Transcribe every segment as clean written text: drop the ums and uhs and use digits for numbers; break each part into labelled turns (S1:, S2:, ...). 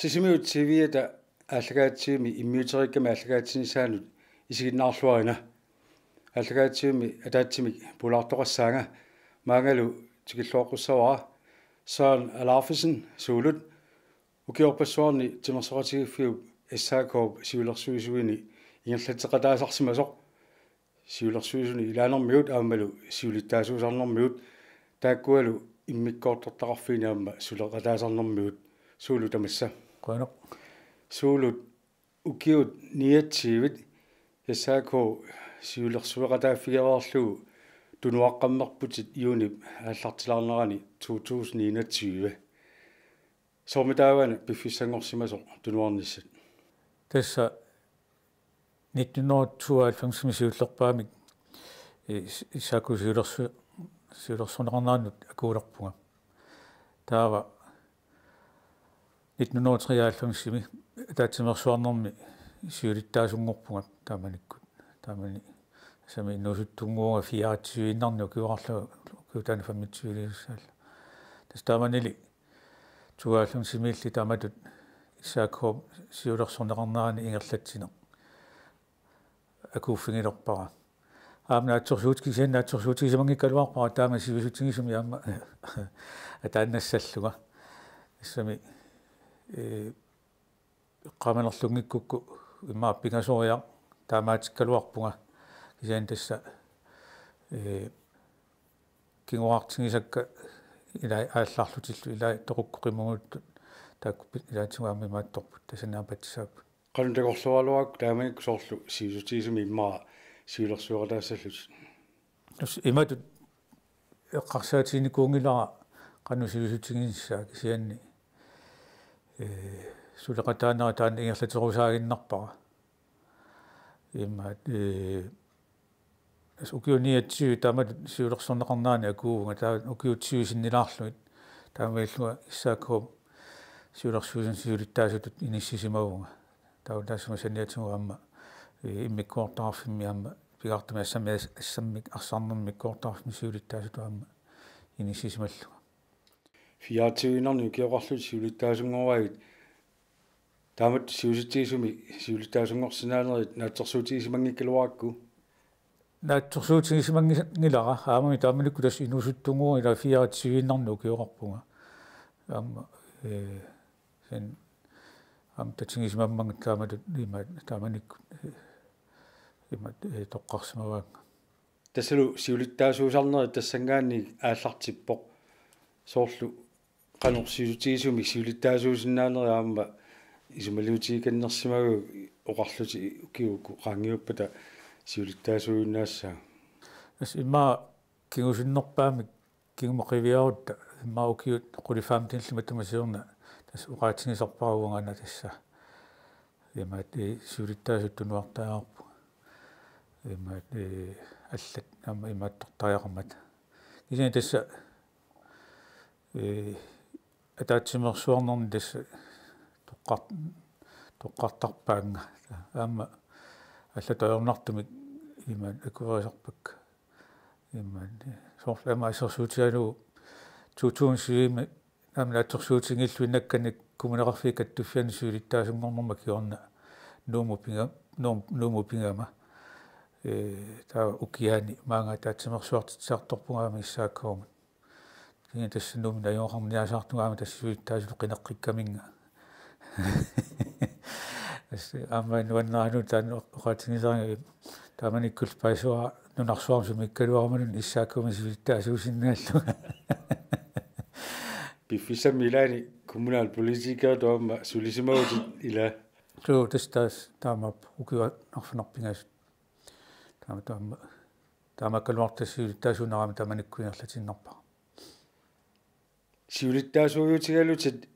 S1: Sisimiut siviata аллагаатсиими иммиутерикками аллагаатсинисаанут исигиннаарлуарина аллагаатсиими атаатсимик пулаартоқассаанга маангалу тикиллуаққуссавара саан алаарфисен суулут укиорпассуарни тимерсоқатигиффиу эссаакооп сиулерсуисуини ингерлатеқатаасарсимасоқ сиулерсуисуни илаанермиут аамалу сиулиттаасуусарнэрмиут тааккуалу иммиккоортортақарфиини аама сулеқатаасарнэрмиут суулу тамасса
S2: qanaq
S1: суулут укиут ниатсиивит ясаако сиулерсуеқатааффигераарлугу тунуаққаммерпутит иунип ааллартилаарнерани 2021 сомитаавана пиффиссангорсимасоқ тунуарниссат
S2: tassa 1992 siullerpaamik isaaku siulersunernaanut akuulerpunga taava 1993 taatimersuarnermi siulittaasungorpunga taamanikkut taamani sami nusuttunguunga fiaatiinarnu kiuarlu kiutani fammitsuiliussaalla tas taamanili 92 taamatut isaaku siulersunernaani ingerlatsine akuuffingilerpara aamna atsorsuutkisanna atsorsuutigisamangikkaluarpara taama sivisutingisumi aamma ataannassalluga issami qamanerlungikkukku immaappigasoriaq taamaatikkaluarpunga kisaan tassa kinguartingisakka ila aallarlutillu ila toqukkoqimuguttut taakkupit ilaatsugaammi maattorput tasanaapatisaapput
S1: qaluntakorlualuak taamanik soorlu siisutigisumi immaa siulersueqataasallut
S2: imatut eqqarsaatiinikuungilara qannu sivisutiginissaa kisianni suleqataanera taan ingerlaterusaaginnarpara immaat ukiuniatsiu taamat siulersorneqarnaani akuuga taa ukiutsiusinnilaarluit taamailluga issaakkuum siulersuusin siulittaasutut inissisimauga tautaasuma saniatuga amma immikkuortarfimmi amma pigartumi assammik arsaarnermikkuortarfimmi siulittaasutu amma inissisimalluga
S1: фиаатигинарни киоқарлут сиулиттаасунгоруагит таамат сиуситсигисуми сиулиттаасунгорсинаанерит наатсерсуутигисимангиккалуаракку
S2: наатсерсуутигисимангилара аамами тааманикку тас инусуттунгуа ила фиаатигиннарну киоқарпунга аама сен ам татсигисимамманг тааматут има тааманикку има тоққарсимаваанга
S1: тассалу сиулиттаасуусарнери тассангаанни ааллартиппоқ соорлу qanорсиутигисуми сиулиттаасуусиннаанери аама исумалиутигиканнерсимагу оқарлути укиукку qaangiuppata сиулиттаасуиннаассаа
S2: ас имма кингусиннерпаамик кингумақивиарутта имма укиут quliffaamtinlima tumasиорна тас уqaатигисарпаругана тасса имма сиулиттаасуттунуартааарпу имма аллат аама имааттортариақармат кисини тасса атаатсимерсуарнерни тасса тоққартарпаанга аама аллатаернартумик имаан акуарисарпакка имаан соорлама ассерсуутигалу 2007 аама аатсерсуутингиллуиннакканик кумунеқарфи каттуффиани сиулиттаасунгорнерма киорна нуумупингама таа укиани маанга таатсимерсуартитсаарторпунгаами иссааккаумат кини тассануми наёорнниасаартугаама тассуиттаасулу қинеққиккаминга ас аама нуаннаану таан оқатигисарига тааманиккул паисуа нунарсуарсумиккалуарманун иссааккуми сивиттаасуусиннааллуга
S1: пиффисамилаани коммунаал политикер тоама сулисимагути ила
S2: ту тастас таамап укиуа арфунарпингас таамаккалуартассуилиттаасунарами тааманиккуингерлатиннарпа
S1: сиулиттаасуйутигалутит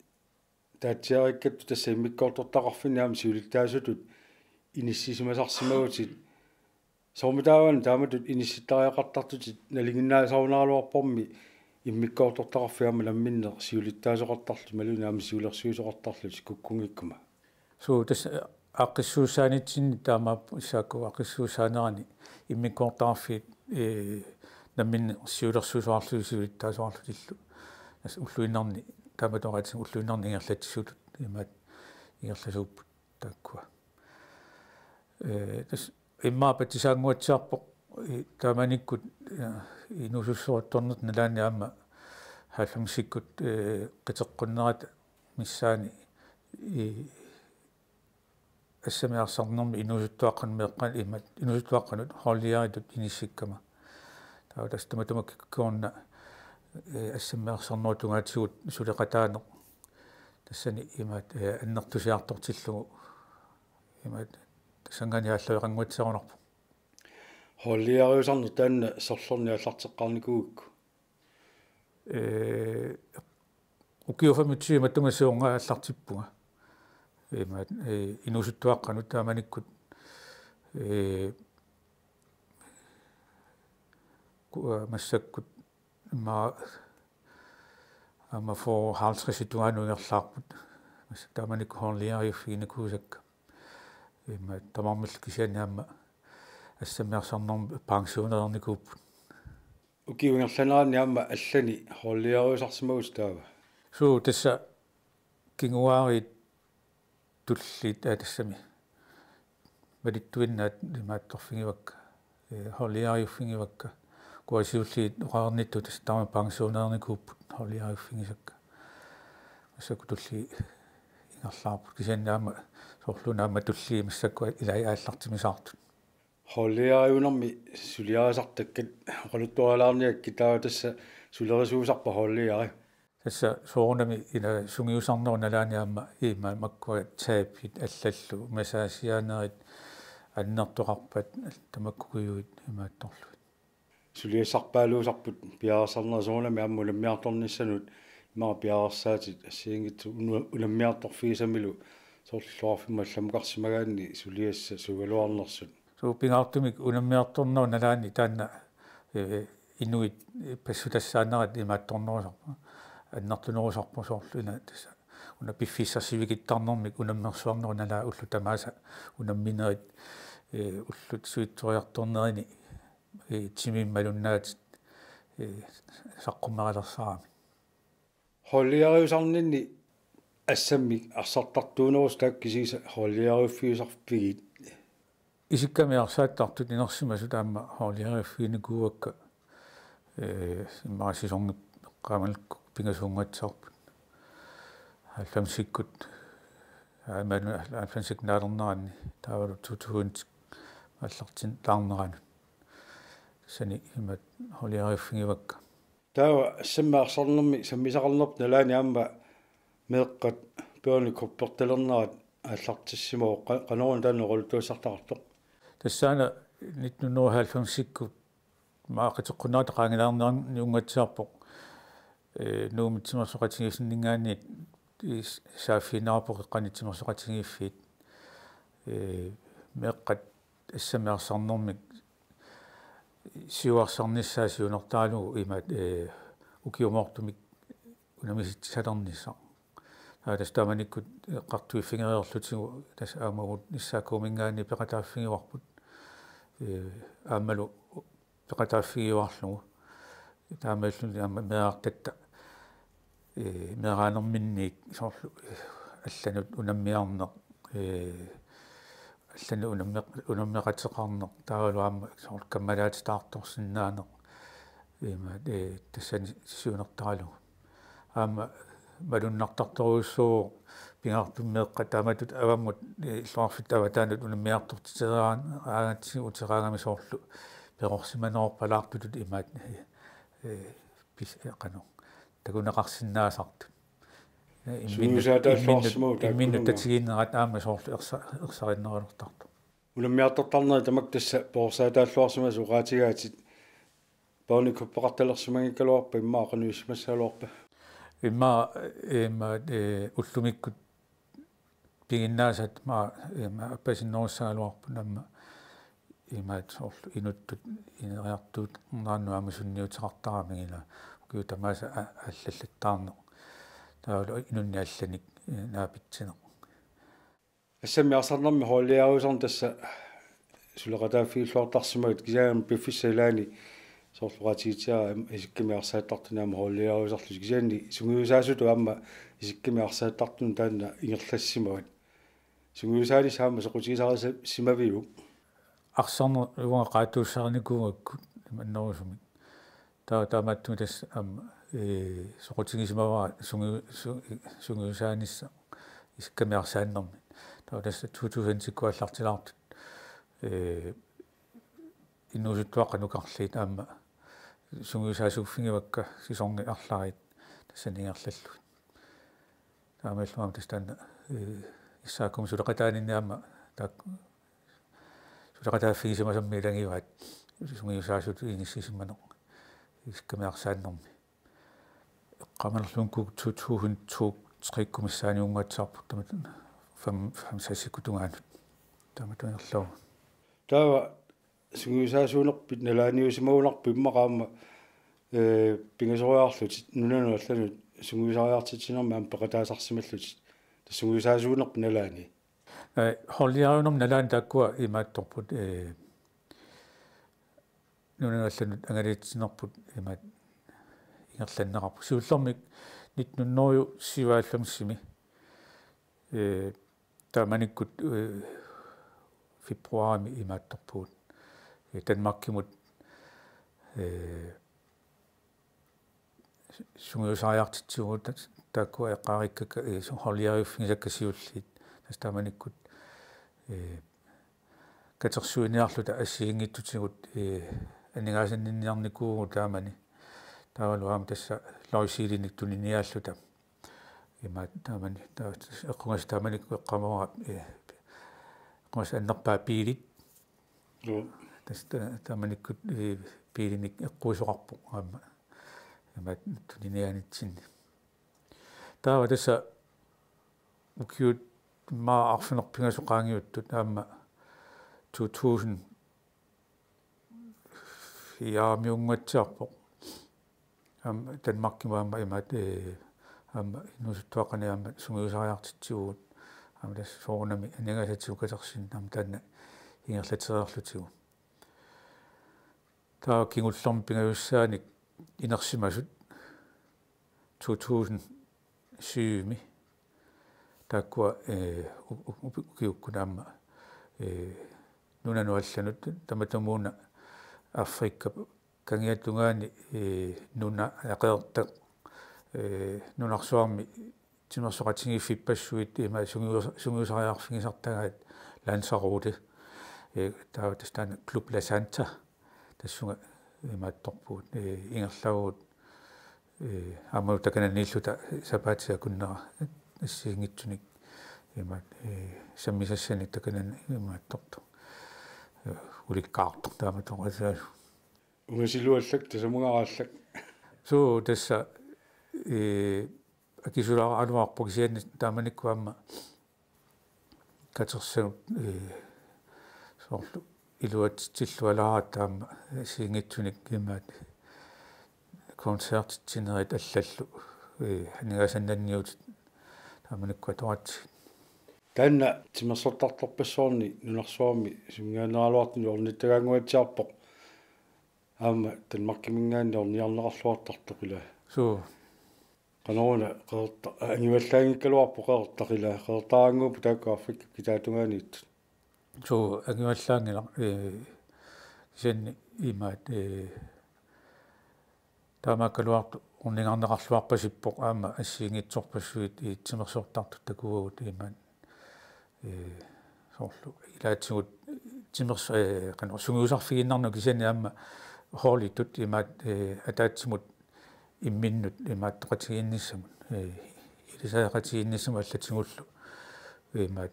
S1: таатсиариккатту тасса иммиккоортортақарфинаама сиулиттаасутут иниссисимасарсимагутит сормитааван тааматут инисситтариақартартутит налигиннаасарунааралуарпорми иммиккоортортақарфиама ламминнер сиулиттаасоқартарлу малунаама сиулерсуисоқартарлу куккунгиккума
S2: суу тасса аққиссуусаанитсинни таамаап исаакку аққиссуусаанерани иммиккоортаарфит наммин сиулерсуисоарлу сиулиттаасоарлутиллу ас уллуиннарни тааматоратсин уллуиннарни ингерлатсуутут имаат ингерласууппут тааккуа тас иммаапа тисаангуатсаарпоқ тааманиккут инусуссуатторнерт налаани аама халфамсиккут қитеққуннерат миссаани ассамиарсарнэрми инусуттуаққан меэққан имат инусуттуаққанут холлиаритут иниссиккама таа тастаматумак киккуорна ассамиарсарнеру тунгаатсигут сулеқатаанеқ тассани имат аннертусиартортиллугу имат тассангани аллуеқангуатсарунарпу
S1: холлиариусарнер таанна сорлорни аллартеққарникуукку
S2: укиуфамитси матумассуунга аллартиппуга имат инусуттуаққанут тааманиккут массаккут ма ама фо халсриситуанунгерлаарпут массак тааманикку холлиариуффигинакуусакка имат тамармил кисианаама ассамиарсарнэрм пансионерникууппут
S1: укиунгерланаани аама аллани холлиариусарсимагус таава
S2: суу тасса кингуари туллит тассами малиттуиннаат имаатторфигивакка холлиариуффигивакка куасиуллиит оqaarnittu тас таама пансионерникууппут холлиариуффигисакка массаку тулли ингерлаарпут кисианнаама сорлунаама тулли массакку илай ааллартимисаартут
S1: холлиариунэрми сулиарисартаккат оқалуттуалаарниакки таава тасса сулерисуусарпа холлиари
S2: тасса соорнами ила сунгиусарнеру налааниаама иима маккуа тааппит аллаллу масаасиаанерит аннертоқарпат тамаккуйуит имаатторлу
S1: сулиассарпаалуусарпут пиарсарнер соорнами аама уламмиарторниссанут имаа пиарсаатит ассиингитсу уламмиарторфигисамилу соорлуарфима алламукарсимагаанни сулиасса сугалуарнерсут
S2: суупингаартумик уламмиарторнеру налаани таанна инуит пассутассаанерат имаатторнерусарпа аннартунерусарпу соорлу ина тасса уна пиффиссарсивигиттарнэрмик унаммерсуарнеру налаа уллу тамааса унамминерит уллут суитсориарторнерини тимиммалуннаат саққуммаралерсаарами
S1: холлиариусарнинни ассамми арсартартуунерус тааккисиса холлиариуффиусарпигит
S2: исикками арсааттартут инерсимасу таама холлиариуффигинакуакка иммаасисорнут qamalkku pingasungатсаарпут алламсиккут ааману алламсикнaalернеранни таавалу тутуунт аллартин таарнеранут сани имат холиариуффигивакка
S1: таава ассаммаарсарнэрми саммисақарнерп налаани аама меэққат пеони корпорталернерат аллартиссимоо канорун таанерултуассартартоқ
S2: тассаана 1990 маақатеққунаат qaangilаарнеран ниунгатсаарпоқ нуумитсимерсоқатигиссиннингаани сааффинаарпоқ эққанитсимерсоқатигииффиит меэққат ассамиарсарнэрмик сиуарсарниссаа сиунертаалугу имаат укиумоортумик унамиситсалернисса тас тааманиккут эққартуиффигериерлутигу тас аамагут ниссаакуумингаани пеқатааффигиварпут аамалу пеқатааффигиварлугу таамааллуни аама меаартатта мераанерминник соорлу алланут унаммиарнеқ аллану унаммеқатеқарнеқ таавалу аама соорлу каммалаатитаарторсиннаанеқ има тассани сиунертаалугу аама малуннартарторуссуу пингаартуммеэққа тааматут аваммут иллуарфит аватаанут унаммиартортитераан аагатси утераагами соорлу перорсиманеорпалаартутут имаат пис эқану такунеқарсиннаасарту имминнутатигииннерат аама соорлу ерсариннералертарту
S1: уламмиартортарнери тамак тасса поорсаатааллуарсима суqaatigaатит пауни куппеқарталерсимагиккалуарпа иммаақануиссимассаалуарпа
S2: имма уллумиккут пигиннаасат ма аппасиннеруссаалуарпу намма имаат соорлу инуттут инериартуут наану амасунниутеқартарамигила укиу тамааса аллаллаттаарне таавалу инунни алланик наапитсинеқ
S1: ассаммиарсарнэрми холлиариусарн тасса сулеқатааффигиллуартарсимагут кисаам пиффиссалаани соорлуqaatiитиара исиккимиарсааттартунаама холлиариусарлус кисаанни сунгиусаасуту аама исиккимиарсааттартун таанна ингерлассимагат сунгуусаани саама соқутигисаараса симавиу
S2: арсарнер уга qaatuussarnikuugakkut аннерусумик тааматту тас соқутигисимавара сунгуусаанисса искамиарсааннэрми таа тас 2000-куаллартилаартут иннусуттуаққа нукарлит аама сунгуусаасуффигивакка сисорни арларит тассанингерллаллут таамааллуам тастаана иссааккум сулеқатаанинниама таак сулеқатааффигисимасамми лагиваат сунгуусаасут ингиссисиммано искамиарсааннэрми эққамерлуункук 2002 комиссааниунгатсаарпут тамат 5 тунгаанут таматунгерлоо
S1: таава сунгуусаасуунерпит налааниусимагунарпи иммақаама пингасориарлут нунану алланут сунгуусариартитсинерми аам пеқатаасарсималлут тассунгуусаасуунерпи налаани
S2: холлиарунерм налаани тааккуа имаатторпут нунану алланут ангалиитсинерпут имаат ингерланнеқарпу сиуллэрмик 1900 сиваалламсими тааманиккут фебруарми имаатторпуут Danmarkimut сунгуусариартитсугут тааккуа эққариккака холлиариуффигисаккасиуллит тастааманиккут катерсуиниарлута ассигингиттутигут анигаасаннинниарникуугу таамани таавалуаама тасса лоисилиник туниниааллута има таамани эққунгас тааманикку эққамора эққунгас аннерпаа пиилит таста тааманиккут пиилиник эққуисоқарпу аама има туниниаанитсинни таава тасса укиут ма арфинерпингасоқаангиуттут аама 2000 яамиунгатсаарпо аама Danmarkимаама имаат аама инусуттуақани аама сунгуусариартитсигуут аама тас соорнами анигасатсиукатерсин аама таанна ингерлатерерлутигу таа кингуллэрми пингаюссааник инерсимасут 2007ми тааккуа укиуккунаама нунану алланут таматумууна Африка кангиаттунгаани нуна ақеэртақ нунарсуарми тимерсоқатингиффиппассуит има сунгуусариарфигисартагаат лансаруute таа тастаана клуб ла санта тассунга имаатторпуут ингерлагуут аммау такананнииллута сапаатиа куннера ассиингитсуник имаат саммисассаник таканан имаатторту уликкаартор тааматорасаа
S1: унгасилуаллак тасамунгарааллак
S2: суу тасса акисулаа алуарпо кисианни тааманиккуамма катерсагут соорлу илуатсиллуалараат таама сиингитсуник имаат концерттинерит аллаллу анигасаннанниут тааманиккуа тоат
S1: таанна тимерсортартарпассуарни нунарсуарми сумгаанералуартни орниттагаангуатсиарпоқ аама Danmarkимингаанни орниарнеқарлуартартоқила
S2: суу
S1: канаруна қеэрта ангиваллаангиккалуарпо қеэртақила қеэртаангуупу таакка Африка китаатунгаанит
S2: суу ангиваллаангила кисианни имаат таамааккалуарту орнингарнеқарлуарпасиппоқ аама ассиингитсорпассуит тимерсортарту такуугут имаат соорлу илаатсигут тимерс канаа сунгуусарфигиннарну кисианни аама хоолитут имаат атаатсимут имминнут имаат тоқатигинниссамут илисаақатигинниссаму аллатсигуллу имаат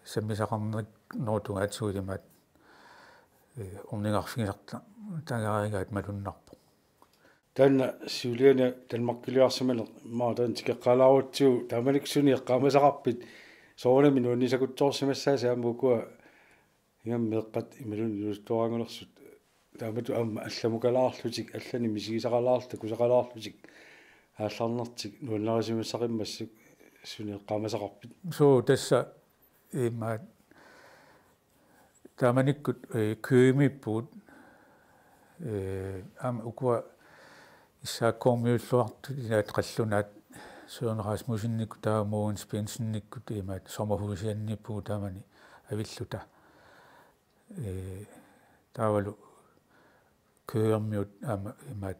S2: саммисақарнерик ноотунгаатсугут имаат орнингарфигисарта таагаригаат малуннарпо
S1: таанна сиулиана Danmarkилиарсамале маа таан тикеққалааруутсиу тааманиксуни эққаамасақарпит соорнами нууннисакутсоорсимассаа аммукуа ингаммеэққат ималун юстуарангулерсут таамату аама алламукалаарлутик аллани мисигисақалаарлу кусақалаарлутик аалларнертик нууннарисимассақиммассук суни эққаамасақарпит
S2: суу тасса имаат тааманиккут көөмиппут аама укуа иссааккормиуллуарту илаат қаллунаат Søren Rasmussennikku Mogens Bensennikku imaat sommerhusiannippu taamani avilluta taavalu køermiut imaat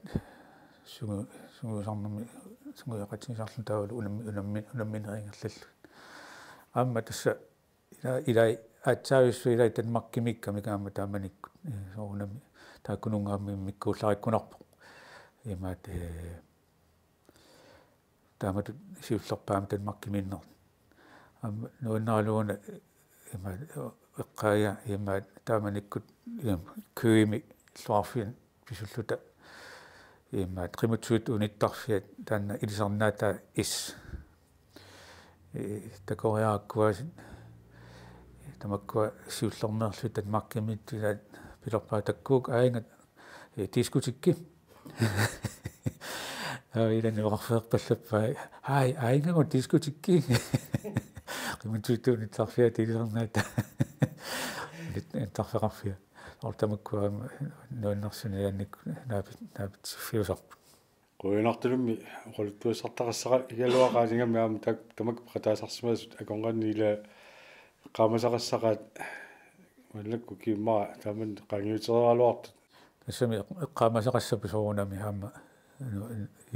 S2: sunguusarnami sunguaqatigisarlu taavalu unammineringerlallu aamma tassa ilai aatsaavissu ilai tanmakkimikkami kaamma taamanikku soorunami taakkunungaammi mikkuullarikkunarpoq imaat taamatu siullerpaam tanmakkiminner aamma nuannaraluuna imaat eqqaaya imaat taamanikkut køimi luarfin pisulluta imaat qimutsuut unittarfiat taanna ilisarnaata is takoriaakkuasin tamakkua siullernerlu tanmakkimit ilaat pilerpaa takkuuk aingat tiskutikki ilani orfeerpallappai hai aingagu tiskutikki qimutsuut unittarfiat ilisarnaata tarferarfia ortamakkua nuannersuni annikku naapit fiusarpu
S1: qoinartulummi oqaluttuissartaqassara igaluaqaatingami aama tamak qataasarsimasut akonqanni ila qaamasaqassaqaat wallakku kiimmaa taaman qaangiuterialuartut
S2: tassami eqqaamasaqassapu soorunami aama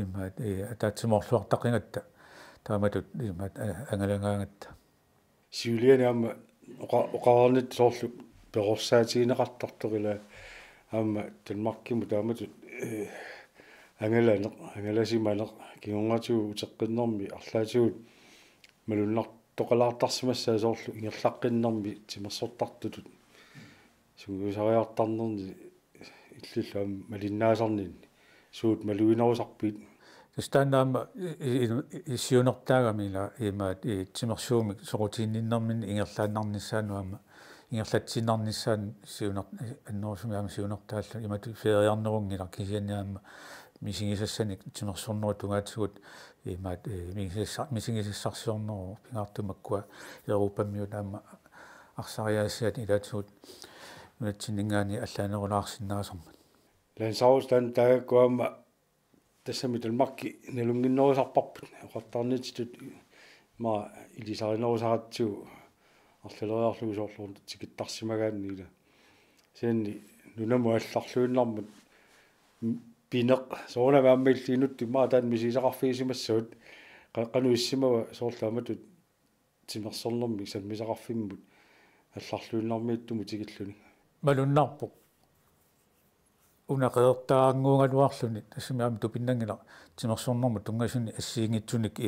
S2: immaat ataatsimorluartaqingatta taamatut immaat angalangaangatta
S1: siuliani aama oqarnit soorlu perorsaatigинеqartartorila aama tanmarkimu taamatut angalasimaneq kingungatigu uteqqinnermi arlaatigut malunartoqalaartarsimassaa soorlu ingerlaqqinnermi timersortartutut sunguusariartarnerni illillu aama malinnaasarninni suut maluinerusarpiit
S2: tastaannaamma issiunertaagamila imaat timersuumik sorutiinninnermin ingerlaannarnissaanu aama ingerlatsinarnissaan siuner annorsumi aama siunertaallu imatu feriarnerungila kisianniaamma misingisassanik timersorneru tungaatigut imaat misingisissarsiorneru pingaartumakkua Europammiut aama arsariaasiat ilaatugut nuatsinningaani allaanerulaarsinnaasarmat
S1: Lansaus tan taakkuamma tassami talmakki nalunginnerusarparput oqartarnititut ma ilisarinerusaratsigu арлалериарлугу соорлуун тикиттарсимагаанниила сианни нунаму алларлуиннармут пинеқ соонава аммиллиинутти ма таан мисисақарфигисимассагут кануиссимава соорлааматут тимерсорнэрми саммисақарфиммут алларлуиннармииттуму тикиллуни
S2: малуннарпоқ унақеэртаарангуунгалуарлуни тассами аама тупиннангила тимерсорнэрму тунгасуни ассиингитсуник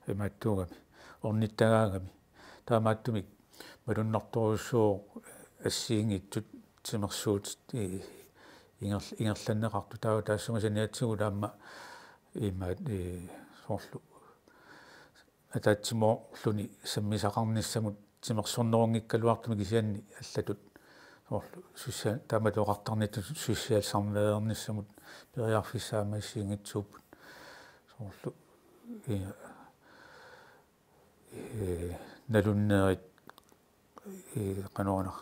S2: имааттуугами орниттагаагами таамааттумик малуннарторуссуу ассиингитсут тимерсуут ингерланнеқарту таава таассумасаниатсигу таама имаат соорлу атаатсимоорлуни саммисақарниссамут тимерсорнерунгиккалуартуми кисианни аллатут соорлу сусса тааматоқартарнитут суссиалсарнеерниссамут периарфиссаама ассиингитсууппут соорлу налуннерит канаона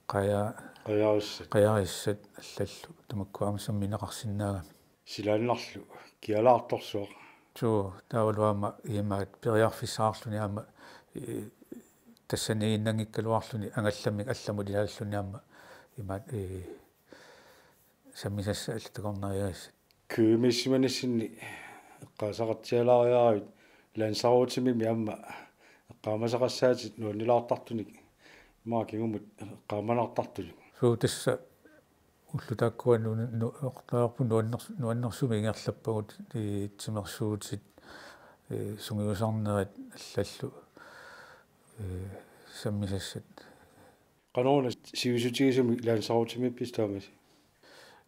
S2: qajaassat allаллу тамаккуамассамминеқарсинаагами
S1: силааннарлу киалаарторсуа
S2: туу таавалуама имаат периарфиссаарлуни аама тассанииннангиккалуарлуни ангалламик алламу лиааллуни аама имаат саммисасса аллатакорнариассат
S1: кюмиссиманиссинни эққаасақатсиалаариаруит лансаруутимими аама эққаамасақассаатит нуаннилаартартуник маакингумут эққааманартартулик
S2: суу тасса уллутааккуа оқтаарпу нуаннерсуми ингерлаппагут тимерсуутит сунгиусарнерит аллаллу саммисассат
S1: канаона сиусутигисуми лансаруутимиппис таамаси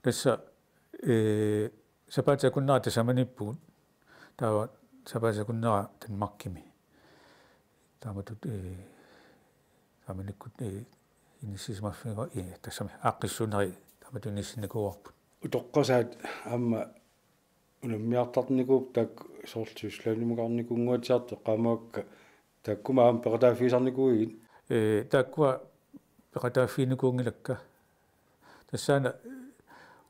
S2: тасса сапаатакуннера тасаманиппугут таава сапаатакуннера танмаркими тааматут тааманиккут иниссисмаффига тассами ааққиссунери тааматунниссинакуарпут
S1: утоққасаат аама унаммиартарникууп таак соорлтуслаанимугарникунгуатиарто qaamaakka takkuma aam peqataafiisarnikuigit
S2: тааккуа пеқатааффиникуунгилакка тассаана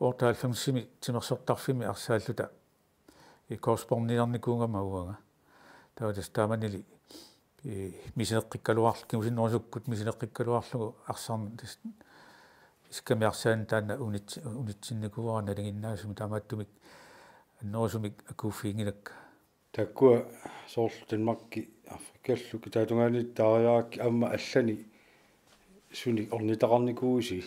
S2: ортаалфамсими тимерсортарфими арсааллута korrespondernikungama taatas taamanili miseneqqikkaluarlu kimusinnersukkut miseneqqikkaluarlugu arsaarni tas iskamiarsaan taana unitsinnikuara nalinginnaasumi taamaattumik annerusumik akuuffiingilakka
S1: takkua soorluten makki afrikallu kitaatungaani taariaakki amma allani suni ornitaqarnikuusi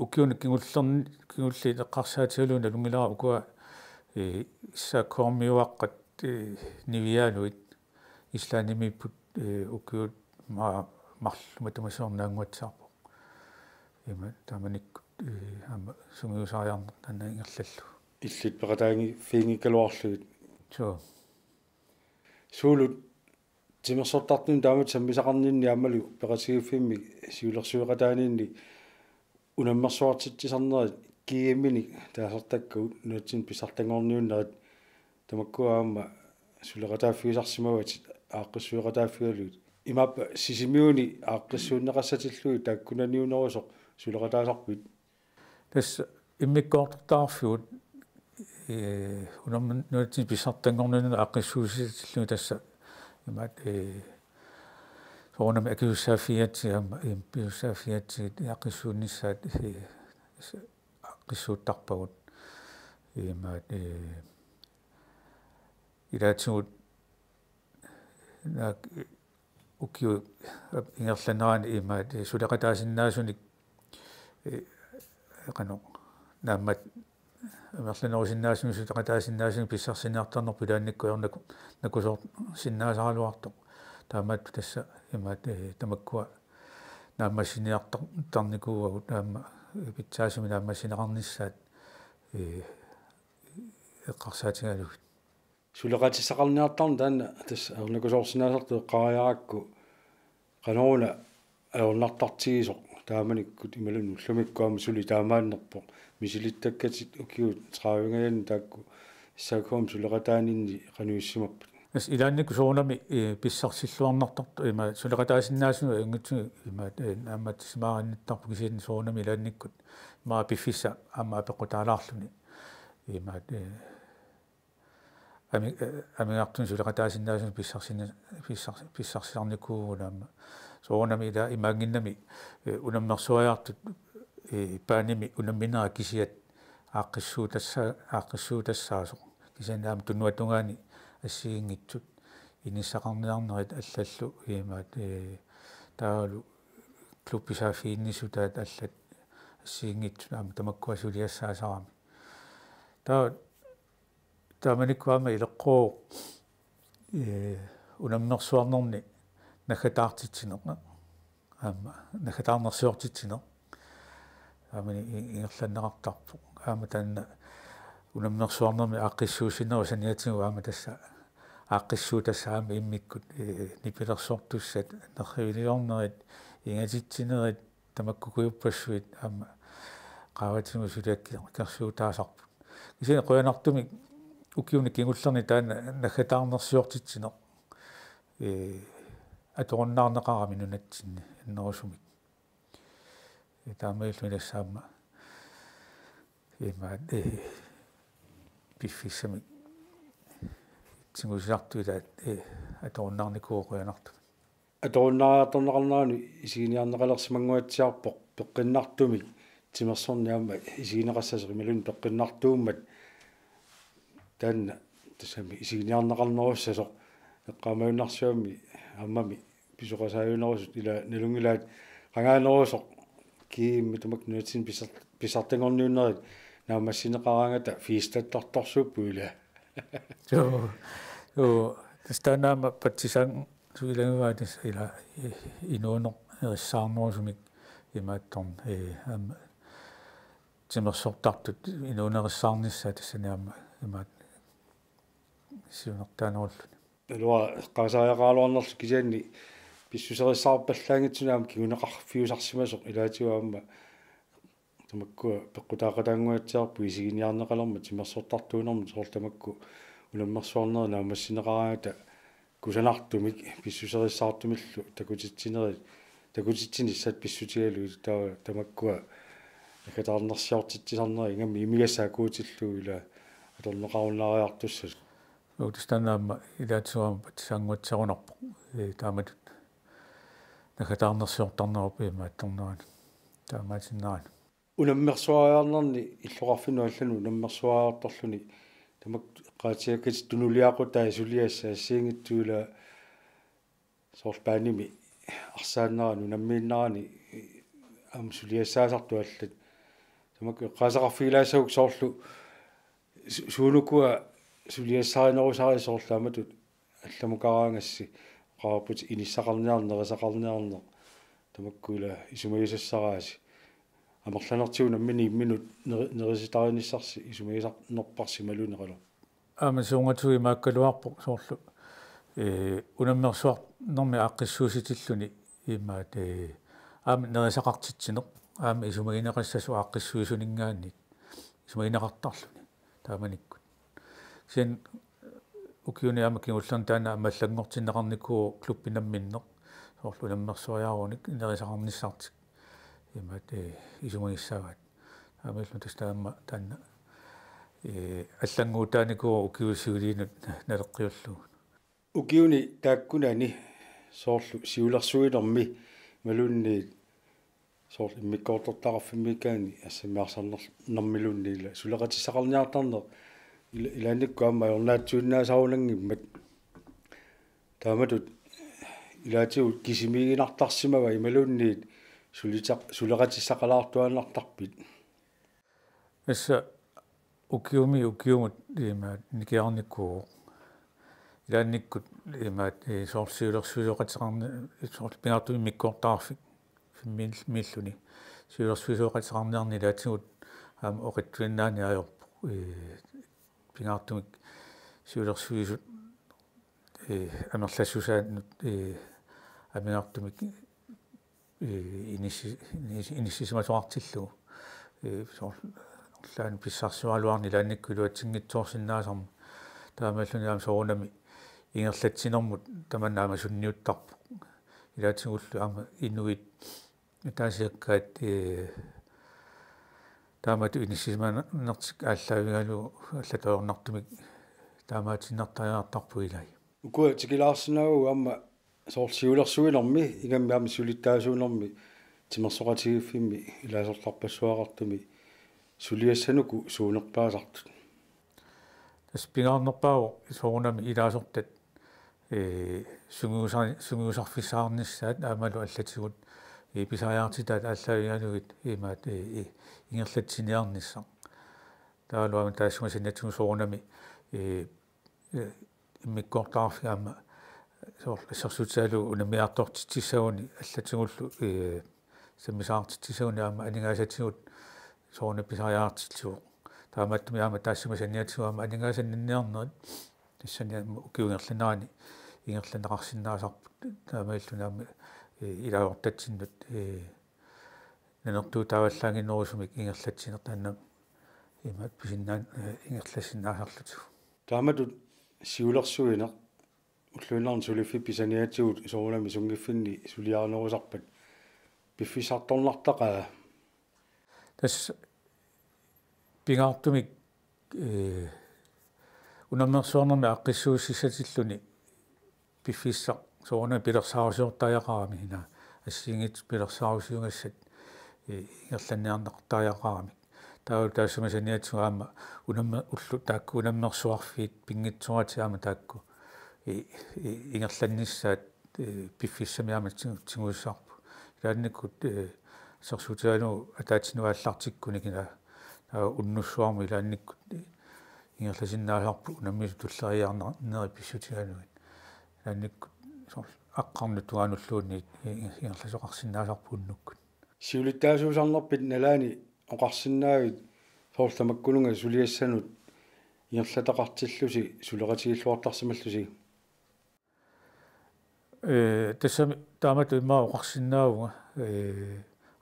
S2: ukiunik kingulli eqqarsaatigaluuna lungilara ukua issakkormiuaqqat niviaanuit islaanimiipput ukiut marluma tamasornaanguatsaarpo ima tamanikku amma sungiusariarna tanna ingerlallu
S1: illit peqataangi fiingikkaluarlugut suulut timersortartun taamat sammisaqarninni aammalu peqatigiffiimmi siulersuiqataaniinni unammersuartitsisarnerit kiimmini taasartakkuut nuutsin pissartangorniunnerit tamakkua suleqataaffigisarsimavatit aaqqissuiqataaffigaluut imappa sisimiuni aaqqissuunneqassatillui taakkunaniunerusoq suleqataasarpit
S2: tassa immikkoortartaarfigut unamman nuutsin pissartangorniunne aaqqissuusitillui tassa imat soonami akiussaafiatsi amma impiussaafiatsi aqissuunnissaat aqissuuttarpagut imaat ilaatsigut naak ukiu ingerlannerani imaat suleqataasinnaasunik qano naammat amerlanerusinnaasuni suleqataasinnaasuni pissarsineartarnerpu ilaannikkuyornaku nakusoor sinnaasaraluartoq taamaat tassa imaat tamakkua naammassiniartarnikuugagut naamma pitsaasumi naammassineqarnissaat eqqarsaatigalugut
S1: suleqatissaqarniartarna taanna tassa ernakusoorsinnaasartu eqqariaraakku qanoruna aornartartigisoq taamanikkut imalunu llumikkuama suli taamaannerpo misilittakkatit ukiut traavingayani taakku issaakuam suleqataaninni qanuissimappat
S2: as ilaannikku soonami pissarsilluarnartartu ima suleqataasinnaasunu ingutsugi ima naammatismaarannittarpu kisiin soonami ilaannikkut maa piffissa amma peqqutaalaarluni ima amigartun suleqataasinnaasunu pissarsiarnikuugunaamma soonami ila imaanginnami unammersuajaartut paanimi unamminera kisiat aaqqissuutassaasoq kisianaam tunnuatungaani ассигингитсут инissaqarniarnerit аллаллу иимаат тааlu клупписаафииннисутаат аллат ассигингитсут аама тамаккуасулиассаасарами тааманиккуама илеққоо унаммерсуарнерни наггатаартитсинеqa аама наггатаарнерсуортитсинеq аамани ингерланнеқартарпу аама таанна унаммерсуарнерми ааққиссуусиннеру саниатигу аама тасса ааққиссуутассаама иммиккут нипилерсуортуссат нерривилиорнерит ингатитсинерит тамаккукуйуппассуит аама qaawatimu suliakki kersuutaasarput kisen qoyanartumi ukiunik kingullerni taana naggatаарнерсуортитсинеq аторуннаарнеqarami nunatsinni annerusumik taamailluilassaama imaat piffissami tsingusiartuilaat atorunnaarnikuuqoyanartu
S1: аторуннариарторнеқарнерани исигиниарнеқалерсимангуатсиарпоқ пеққиннартумик тимерсорни аама исигинеқассасеқималун пеққиннартууммат таанна тассами исигиниарнеқарнеруссасоқ эққамаюннарсуами аммами писоқасааюнерусут ила налунгилаат қангаанерусоқ киимми тамак нуатсин писартангорниуннерит наамассинеқараангата фиистаттарторсууппу ила
S2: тастанаама патсисаан суилагуаатис ила инуунеқ эриссаарнерусумик имаатторн аама тимерсортартут инуунериссаарниссаа тассаниаама имаат сиунертаанеруллут
S1: алуа эққасааяқаалуарнерлу кисианни писсусериссаарпаллаангитсунаама кигунеқарфиусарсимасоқ илаатигуаама тамаккуа пеққутаақатаангуатсиарпу исигиниарнеқалерма тимерсортартуунерма соорлтамакку унаммерсуарнери наамассинеқараангата кусанартумик писсусериссаартумиллу такутитсинери такутитсини иссат писсутигалу таа тамаккуа акатаарнерсиортитсисарнери ингамми имигассаакуутиллуила аторнеқаруннариартуссас
S2: утистанаама илаатсуама саангуатсарунарпо тааматут накатаарнерсиортарнерупи имаатторнерани таамаатиннерани
S1: унаммерсуариарнерни иллоқарфину аллану унаммерсуариарторлуни тамак qaatiakkat tunuliaqutаа сулиасса ассиингитсуула соорлпааними арсааннерани унаммииннерани ам сулиассаасарту аллат тамак qaasaqarfigilaassavuk соорлу суунукуа сулиассааринерусари соорлааматут алламукараангасси qaarput иниссақарниарнерисақарниарнер тамаккула исумагисассарааси амерланертигу наммини имминут нериситариниссарси исумагисарнерпарси малунеқалу
S2: аама суунгатуи мааккалуарпо соорлу унаммерсуарнерми ааққиссууситиллуни имаат аама нерисақартитсинеқ аама исумагинеқассасу ааққиссуисунингаанни исумагинеқартарлуни тааманиккут син укиуни аама кигуллерн таана амаллангортиннеқарникуу клуппинамминнеқ соорлу унаммерсуариаруник нерисақарниссартик имаат исумагиссаават аамаллу тастаама таанна аллангуутааникуу укиусигулиинут налеққиуллу
S1: укиуни тааккунани соорлу сиулерсуинерми малунни соорлу иммиккоортортараффиммикаани ассамиарсарнермилунниила сулеқатиссақарниартарнер илаанникку аама орнаатсуиннаасарунангиммат тааматут илаатигут кисимигинартарсимава ималунниит сулеқатиссақалаартуааннартарпит
S2: асса укиумут имаат никиарниккуу илаанниккут имаат соорсиулерсуисоқатеқарни соорл пингартуми миккоортаарфик фиммиллуни сиулерсуисоқатеқарниарни илаатигут аама оқиттуиннаани аёрпу пингартумик сиулерсуисут амерлассусааннут амингартумик иниссисимасуартиллу соорл лаан писсарсуалуарни лаанниккулуатсингитсоорсиннаасарма таамааллуни аама соорунами ингерлатсинэрмут таманнаама сунниуттарпу илаатсигуллу аама инуит таасиаккаат таамату иниссисиманертик ааллаавигалу аллатоорнартумик таамаатиннартариартарпу илай
S1: укуа тикилаарсинаагу аама соорсиулерсуинерми ингамми аама сулиттаасуунерми тимерсоқатигиффимми илаасорларпассуақартуми сулиассануку суунерпаасартут
S2: тас пингаарнерпаагу соорунами илаасортат сунгуусарфиссаарниссаат аамалу аллатигут писариартитаат ааллаавигалугит имаат ингерлатсиниарнissaа таалуама таассумасиннатсугу соорунами иммиккоортаарфи аама соорлассерсутаалу унамиартортитсагуни аллатигуллу саммисаартитсагуни аама анигаасатигут соорна писариартитсуу таамааттуми аама таассумасанниатсуа аама анигаасаннинниарнерит тассани укиунгерланаани ингерланеқарсинаасарпут таамаиллуна аама илаавортатсиннут нанертуу тааваллаангиннерусумик ингерлатсинер таанна имаат писиннаан ингерлассинаасарлуту
S1: тааматут сиулерсуинеқ уллуиннарн сулиффи писаниатсигут соорунами сунгиффинни сулиарнерусарпат пиффисарторнартақаа
S2: тас пингаартумик унаммерсуарнерми аққиссууссисатиллуни пиффисса соорна пилерсаарусиортааяқарами хина ассиингит пилерсаарусиунгассат ингерланниарнеқартааяқарами таау таассумасаниатсуга аама унамма уллу таакку унаммерсуарфиит пингитсуати аама таакку ингерланниссаат пиффиссамиама тигуиссаарпу илаанниккут сорсутаалу атаатсинуааллартиккуни кина уннуссуарму илаанниккут ингерласиннааларпу унаммису туллериаарнери писсутигалугит илаанниккут аққарну туаануллуунни ингерласоқарсинаасарпу уннуккут
S1: сиулиттаасуусарнерпит налаани оқарсинаагит соорламаккулунга сулиассанут ингерлатақартиллуси сулеқатигиллуартарсималлуси
S2: тассами таамату имаа оқарсинаагуга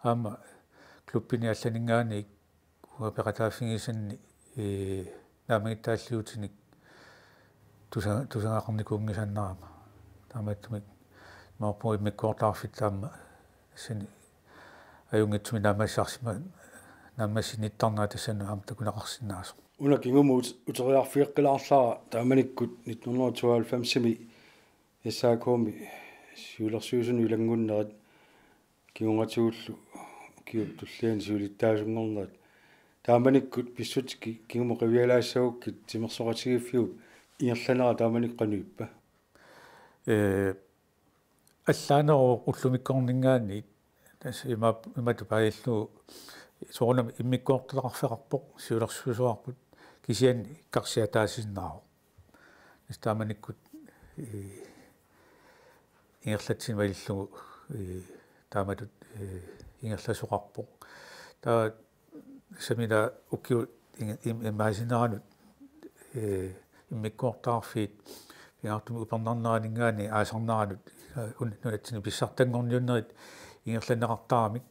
S2: аама клуппини алланингаани уапеқатааффигисанни наамагиттааллиутиник тусангақарникуунгисаннарама таамааттумик маапуи миккоортаарфит таама сани аюнгитсуми наамассаарсима наммасиниттарнаа тассануам такунақарсинаасо
S1: Una kingumut uteriarfiiqqilaarsara taamanikkut 1992 issaakomi siulersuusunu ilangunnerit kiungatuullu kiup tullian siulittaasungornerit taamanikkut pissutiki kingumoqivialaassagukki timersoqatigiffiu inerlanera taamaniqqanuippa
S2: аллаанеру уллумиккорнингаани тас имату паиллу соорнам иммиккоортелеқарфеқарпоқ сиулерсуусуарпут кисиан карсиатаасиннаару стааманиккут ингерлатсин валиллугу тааматут ингерласоқарпоқ таа самина уккиу имаасинеранут иммиккоортаарфиит пиартум упернарнеранингаани аасарнаранут нунатсини писсартангорниуннерит ингерланеқартаарамик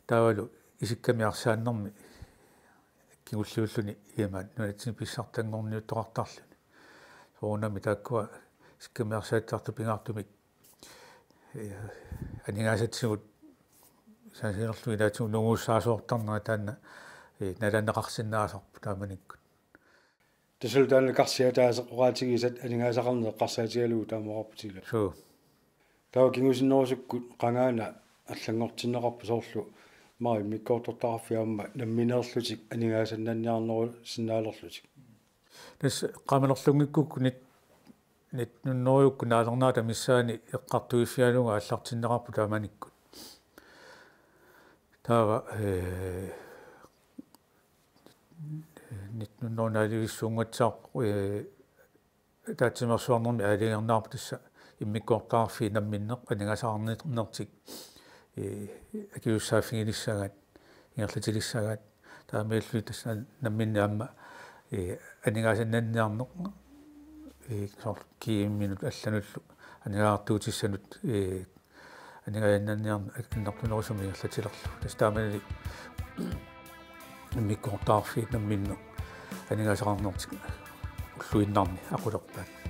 S2: таавалу исиккамиарсааннэрми кигуллууллуни иамаат нунатсини писсартангорниуттоқартарлуни соонами тааккуа исиккамиарсааттарту пингаартумик анигаасатсигут саасинерлуи таатсуг нугууссаасуортарнера таанна наланеқарсинаасарпу тааманиккут
S1: тасул таанна карсиатаасеқораатигисат анигаасақарнеэ қарсаатигалуу таамоқарпутила
S2: суу
S1: таа кингусиннерусуккут қангаана аллангортиннеқарпу соорлу маа миккоортортарфиаама намминеерлутик анигаасаннанниарнеру синнаалерлутик
S2: тас қамалерлунгиккук нит нуннориукку наалернаата миссаани эққартуиффиалунга аллартиннеқарпу тааманиккут таава нит нуннорнааливиссуунгатсаар таатсимерсуарнерми аалингернаарпу тасса иммиккоортаарфи намминнеқ анигаасаарнертик акиуссааффигилиссагаат ингерлатилиссагаат таамаиллуи тасса намминни амма анигаасаннанниарнеқ сор киимминут аллануллу анигаартуутиссанут анигаяннанниарна акиннартунерусуми ингерлатилерлу тас таамани иммиккоортаарфи намминнеқ анигаасаарнертик уллуиннарни aqulerpaat